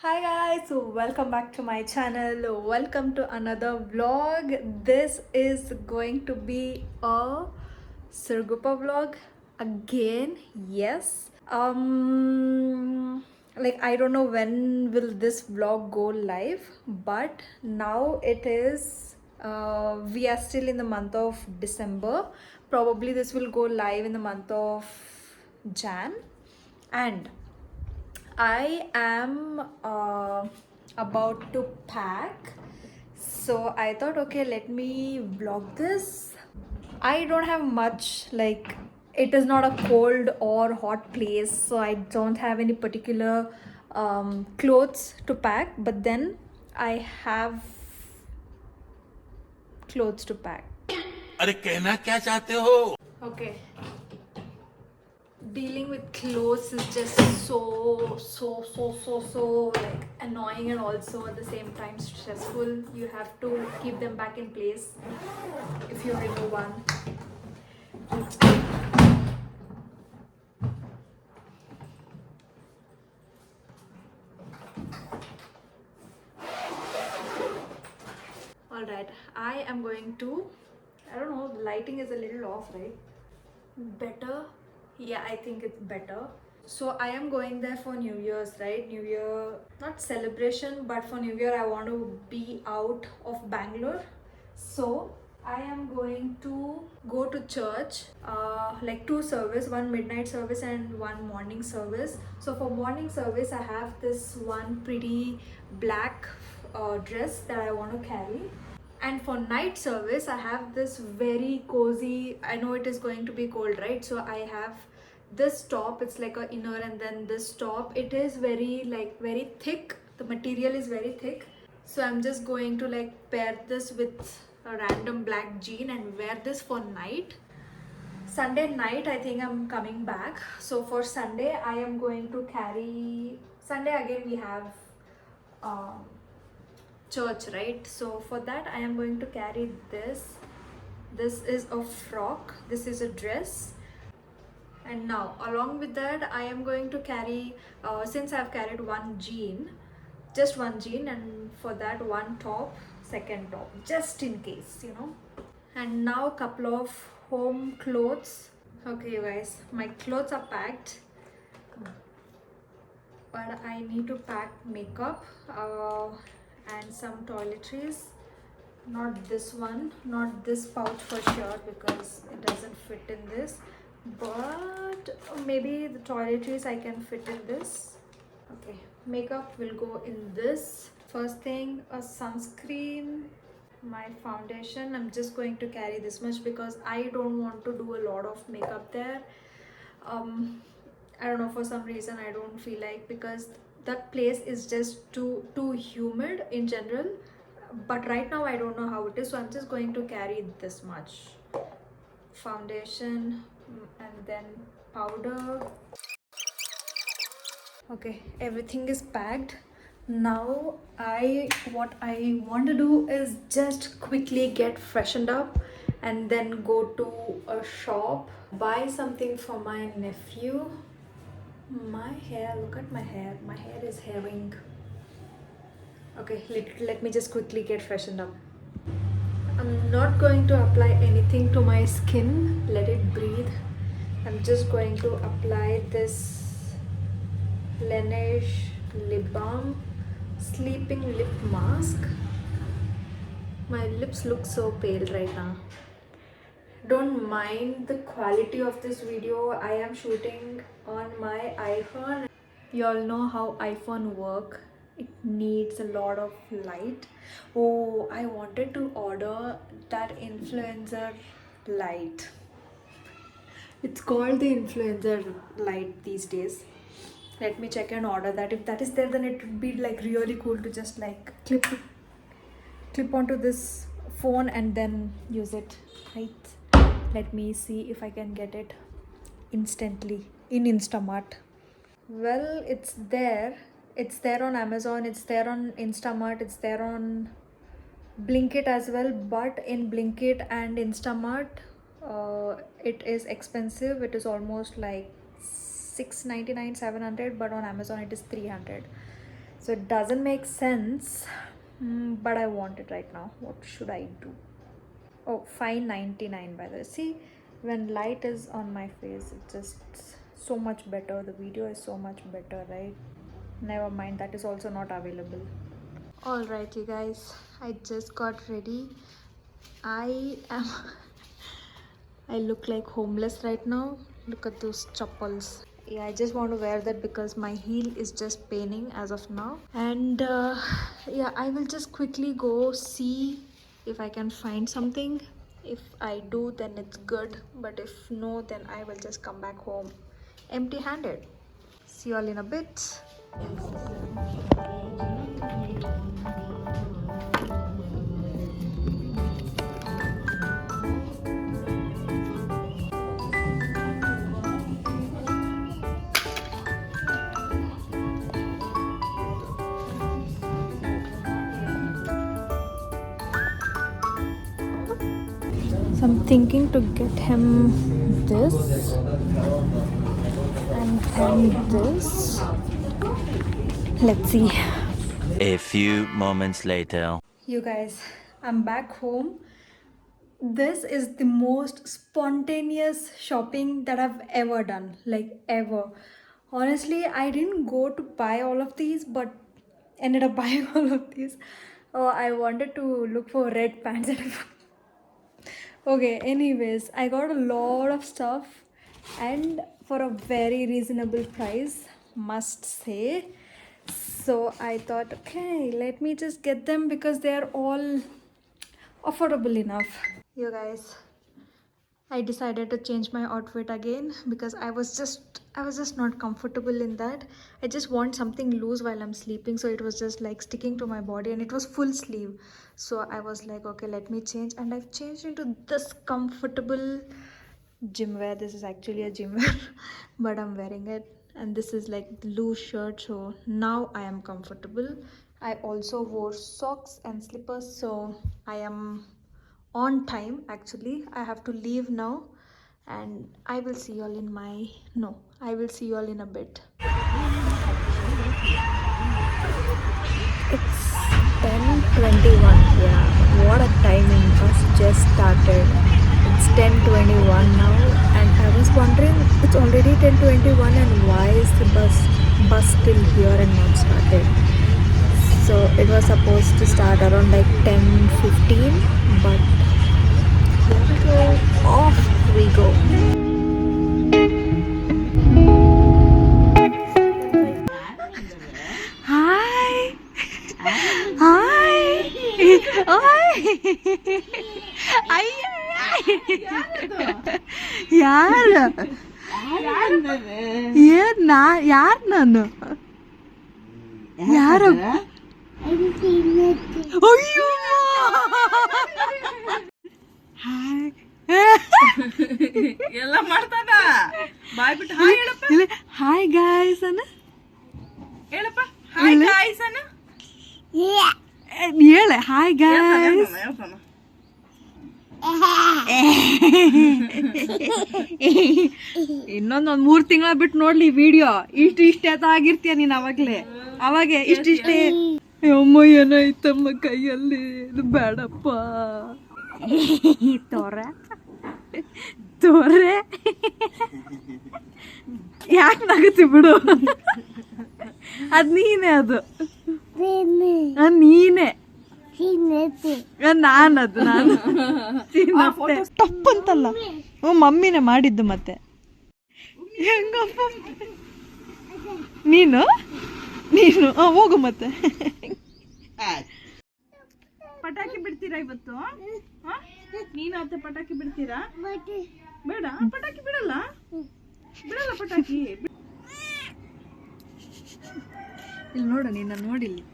Hi guys, welcome back to my channel. Welcome to another vlog. This is going to be a Surgupa vlog again. Yes. Like I don't know when will this vlog go live, but now it is we are still in the month of December. Probably this will go live in the month of Jan. And I am about to pack, so I thought, okay, let me vlog this. I don't have much, like, it is not a cold or hot place, so I don't have any particular clothes to pack, but then I have clothes to pack. अरे कहना क्या चाहते हो? Okay. Dealing with clothes is just so like annoying and also at the same time stressful. You have to keep them back in place if you remove one. All right, I am going to, I don't know, the lighting is a little off, right? Better? Yeah, I think it's better. So I am going there for New Year's, right? New Year, not celebration, but for New Year I want to be out of Bangalore. So I am going to go to church, like two service, one midnight service and one morning service. So for morning service I have this one pretty black dress that I want to carry, and for night service I have this very cozy, I know it is going to be cold, right? So I have this top, it's like a inner, and then this top, it is very like very thick, the material is very thick. So I'm just going to like pair this with a random black jean and wear this for night. Sunday night I think I'm coming back, so for Sunday I am going to carry, Sunday again we have um, church, right? So for that I am going to carry this is a frock, this is a dress. And now along with that I am going to carry, since I've carried one jean, just one jean, and for that one top, second top, just in case, you know. And now a couple of home clothes. Okay you guys, my clothes are packed, but I need to pack makeup and some toiletries. Not this one, not this pouch for sure because it doesn't fit in this, but maybe the toiletries I can fit in this. Okay, makeup will go in this. First thing, a sunscreen, my foundation. I'm just going to carry this much because I don't want to do a lot of makeup there. I don't know, for some reason I don't feel like, because that place is just too humid in general. But right now I don't know how it is, so I'm just going to carry this much foundation, and then powder. Okay, everything is packed. Now what I want to do is just quickly get freshened up and then go to a shop, buy something for my nephew. My hair, look at my hair is herring. Okay, let me just quickly get freshened up. I'm not going to apply anything to my skin, let it breathe. I'm just going to apply this Laneige lip balm sleeping lip mask. My lips look so pale right now. Don't mind the quality of this video. I am shooting on my iPhone. You all know how iPhone work. It needs a lot of light. Oh, I wanted to order that influencer light. It's called the influencer light these days. Let me check and order that. If that is there, then it would be like really cool to just like clip onto this phone and then use it, right? Let me see if I can get it instantly in Instamart. Well, it's there. It's there on Amazon, it's there on Instamart, it's there on Blinkit as well. But in Blinkit and Instamart, it is expensive. It is almost like 699, 700, but on Amazon it is 300. So it doesn't make sense, but I want it right now. What should I do? Oh, 5.99 by the way. See, when light is on my face, it's just so much better. The video is so much better, right? Never mind, that is also not available. All right, you guys, I just got ready. I am I look like homeless right now. Look at those chappals. Yeah, I just want to wear that because my heel is just paining as of now. And yeah, I will just quickly go see if I can find something. If I do, then it's good, but if no, then I will just come back home empty handed. See you all in a bit. So I'm thinking to get him this and then this. Let's see. A few moments later. You guys, I'm back home. This is the most spontaneous shopping that I've ever done. Like, ever. Honestly, I didn't go to buy all of these, but ended up buying all of these. Oh, I wanted to look for red pants. Okay, anyways, I got a lot of stuff and for a very reasonable price, must say. So I thought, okay, let me just get them because they are all affordable enough. You guys, I decided to change my outfit again because I was just not comfortable in that. I just want something loose while I'm sleeping, so it was just like sticking to my body and it was full sleeve. So I was like, okay, let me change, and I've changed into this comfortable gym wear. This is actually a gym wear but I'm wearing it, and this is like the loose shirt, so now I am comfortable. I also wore socks and slippers, so I am on time. Actually, I have to leave now, and I will see you all in I will see you all in a bit. It's 10:21. Yeah, what a timing. Bus just started. It's 10:21 now, and I was wondering, it's already 10:21 and why is the bus still here and not started? So it was supposed to start around like 10:15, but here we go. Off we go. Hi. Hi. ಯಾರು ಯಾರು ನಾನು ಯಾರು ಅಯ್ಯೋ hi ಎಲ್ಲ ಮಾಡ್ತಾನ ಬಾಯ್ ಬಿಟ್ಟು hi ಹೇಳಪ್ಪ hi guys ಅನ್ನ ಹೇಳಪ್ಪ ಹಾಯ್ ಗಾಯ್ಸ್ ಅನ್ನ ಹೇಳ ಹಾಯ್ ಗಾಯ್ಸ್ ಇನ್ನೊಂದ್ 3 ತಿಂಗಳ ಬಿಟ್ಟು ನೋಡ್ಲಿ ವಿಡಿಯೋ ಇಷ್ಟೇ ಆಗಿರ್ತೀಯ ನೀನ್ ಅವಾಗೆ ಇಷ್ಟೇ ಅಮ್ಮ ಏನಾಯ್ತಮ್ಮ ಕೈಯಲ್ಲಿ ಇದು ಬೇಡಪ್ಪ ತೋರೆ ಯಾಕೆ ನಗತಿ ಬಿಡು ಅದ್ ನೀನೇ ಅದು ನೀನೇ ನಾನು ತಪ್ಪಂತಲ್ಲ ಮಮ್ಮಿನೇ ಮಾಡಿದ್ದು ಮತ್ತೆ ಹೆಂಗಪ್ಪ ನೀನು ಹೋಗು ಮತ್ತೆ ಪಟಾಕಿ ಬಿಡ್ತೀರಾ ಇವತ್ತು ನೀನ್ ಅವತ್ತೆ ಪಟಾಕಿ ಬಿಡ್ತೀರಾ ಬೇಡ ಪಟಾಕಿ ಬಿಡಲ್ಲ ಪಟಾಕಿ ಇಲ್ಲಿ ನೋಡು ನೀನು ನೋಡಿಲ್ಲಿ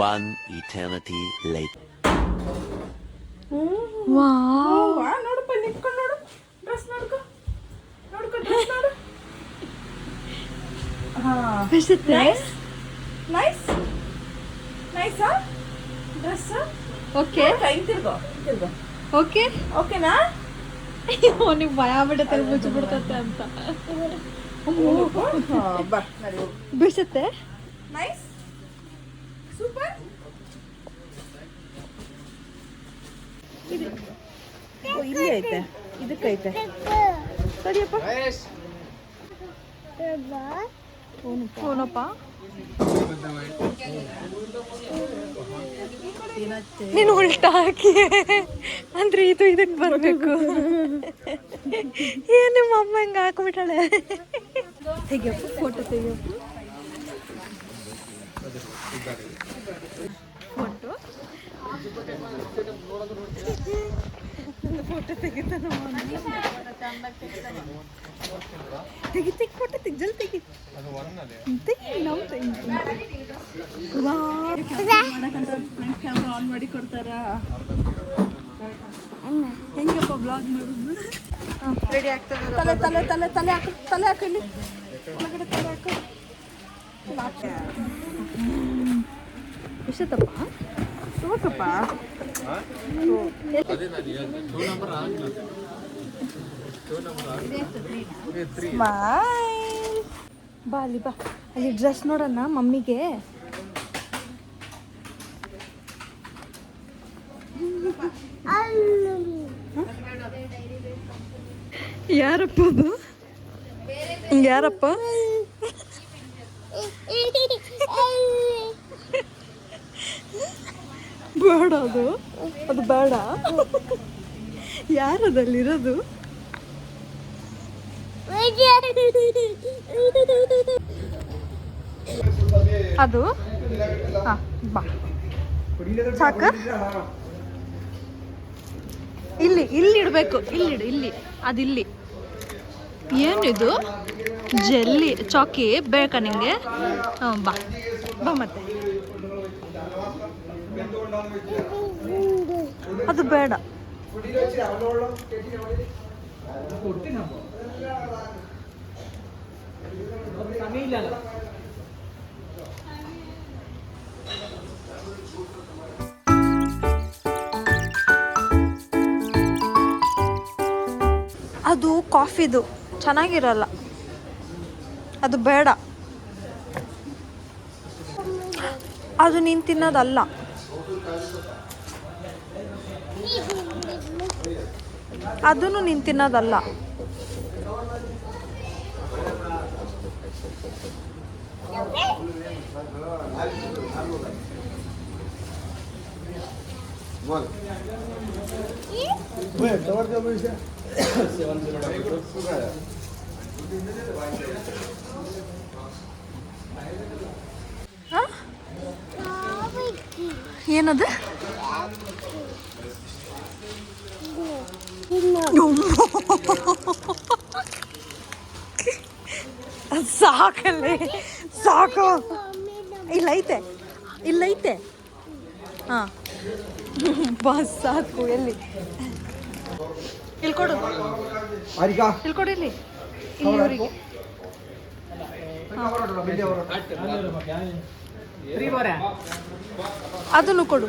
One eternity later. ವಾವ್ ನೋಡಪ್ಪ ನಿಂತ್ಕೊಂಡು ನೋಡು ಡ್ರೆಸ್ ನೋಡ್ಕೊ ಡ್ರೆಸ್ ನೋಡು ನೈಸ್ ನೈಸ್ ನೈಸಾ ಡ್ರೆಸ್ ಓಕೆ ಕೈ ತಿರ್ಗೋ ಓಕೆ ಓಕೆನಾ ಅವನಿಗೆ ಭಯ ಬಿಡುತ್ತೆ ಮುಚ್ಚಿಬಿಡ್ತತೆ ಅಂತ. ಬಾ ನಡಿ. ಬಿಡಿಸುತ್ತೆ. Nice super. ಇಲ್ಲಿ ಐತೆ, ಇದಕ್ಕೈತೆ. ಸರಿಯಪ್ಪ. ಫೋನಪ್ಪ ನೀನು ಉಲ್ಟಾ ಹಾಕಿ ಅಂದ್ರೆ ಇದು ಇದಕ್ಕೆ ಬರಬೇಕು. ಏನು ನಿಮ್ಮ ಅಮ್ಮ ಹಿಂಗೆ ಹಾಕ್ಬಿಟ್ಟಾಳೆ. ತೆಗಿಯಪ್ಪ ಫೋಟೋ ತೆಗಿಯಪ್ಪ. ಫೋಟೋ ಫೋಟೋ ತೆಗಿತಾನ. ತೆಗಿ ತೆಗಿ ಫೋಟೋ ತೆಗಿ ಜಲ್ದಿ ತೆಗಿ ತೆಗಿ. ನಾವು ಕ್ಯಾಮ್ರಾ ಆನ್ ಮಾಡಿ ಕೊಡ್ತಾರ. ಹೆಂಗಪ್ಪ ಬ್ಲಾಗ್ ಮಾಡೋದು. ರೆಡಿ ಆಗ್ತದೆ. ತಲೆ ತಲೆ ತಲೆ ತಲೆ ಹಾಕು, ತಲೆ ಹಾಕಲ್ಲಿ ಒಳಗಡೆ ತಲೆ ಹಾಕು. ಎಷ್ಟಪ್ಪ ತಗೋಕಪ್ಪ. ಬಾ ಅಲ್ಲಿ ಬಾ. ಅಲ್ಲಿ ಡ್ರೆಸ್ ನೋಡೋಣ ಮಮ್ಮಿಗೆ. ಯಾರಪ್ಪ ಅದು? ಯಾರಪ್ಪ? ಬೇಡ ಅದು, ಅದು ಬೇಡ. ಯಾರದಲ್ಲಿರೋದು? ಅದು ಹಾಂ ಬಾ ಸಾಕ. ಇಲ್ಲಿ ಇಲ್ಲಿ ಇಡಬೇಕು. ಇಲ್ಲಿಡು, ಇಲ್ಲಿ ಅದಿಲ್ಲಿ. ಏನಿದು ಜೆಲ್ಲಿ ಚಾಕಿ ಬೇಕಾ ನಿಂಗೆ? ಹಾಂ ಬಾ ಬಾ. ಮತ್ತೆ ಅದು ಬೇಡ. ಅದು ಕಾಫಿದು ಚೆನ್ನಾಗಿರಲ್ಲ, ಅದು ಬೇಡ. ಅದು ನೀನು ತಿನ್ನೋದಲ್ಲ. ಅದನ್ನು ನೀನು ತಿನ್ನೋದಲ್ಲ. ಏನದು? ಸಾಕಲ್ಲಿ ಸಾಕು. ಇಲ್ಲೈತೆ, ಇಲ್ಲೈತೆ. ಹಾಂ ಬಸ್ ಸಾಕು. ಎಲ್ಲಿ ಇಲ್ಕೊಡು, ಇಲ್ಕೊಡು. ಇಲ್ಲಿ ಇವರಿಗೆ ಅದನ್ನು ಕೊಡು.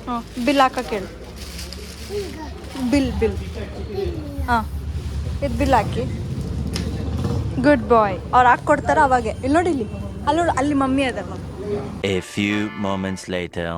ಹಾಂ ಬಿಲ್ ಹಾಕಕ್ಕೆ ಹೇಳು. ಬಿಲ್ ಹಾಂ ಇದು ಬಿಲ್ ಹಾಕಿ. ಗುಡ್ ಬಾಯ್. ಅವ್ರು ಹಾಕಿ ಕೊಡ್ತಾರ ಅವಾಗೆ. ಇಲ್ಲಿ ನೋಡಿ, ಇಲ್ಲಿ ಅಲ್ಲಿ ನೋಡಿ, ಅಲ್ಲಿ ಮಮ್ಮಿ ಅದ ನೋಡಿ. A few moments later.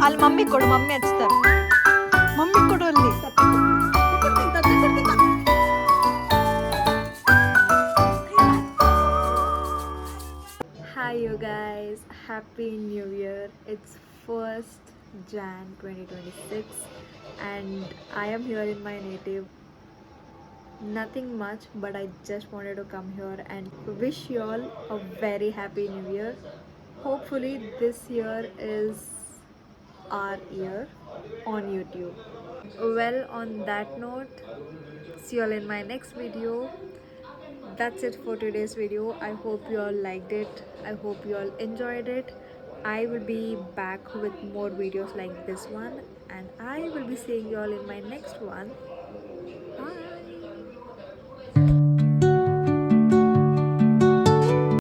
ಅಲ್ಲಿ ಮಮ್ಮಿ ಕೊಡು, ಮಮ್ಮಿ ಹಚ್ತಾರೆ. ಮಮ್ಮಿ ಕೊಡು ಅಲ್ಲಿ. Hi you guys, happy new year. It's 1st Jan 2026 and I am here in my native. Nothing much, but I just wanted to come here and wish you all a very happy new year. Hopefully this year is our year on YouTube. Well, on that note, see you all in my next video. that's it for today's video. I hope you all liked it. I hope you all enjoyed it. I will be back with more videos like this one, and I will be seeing you all in my next one.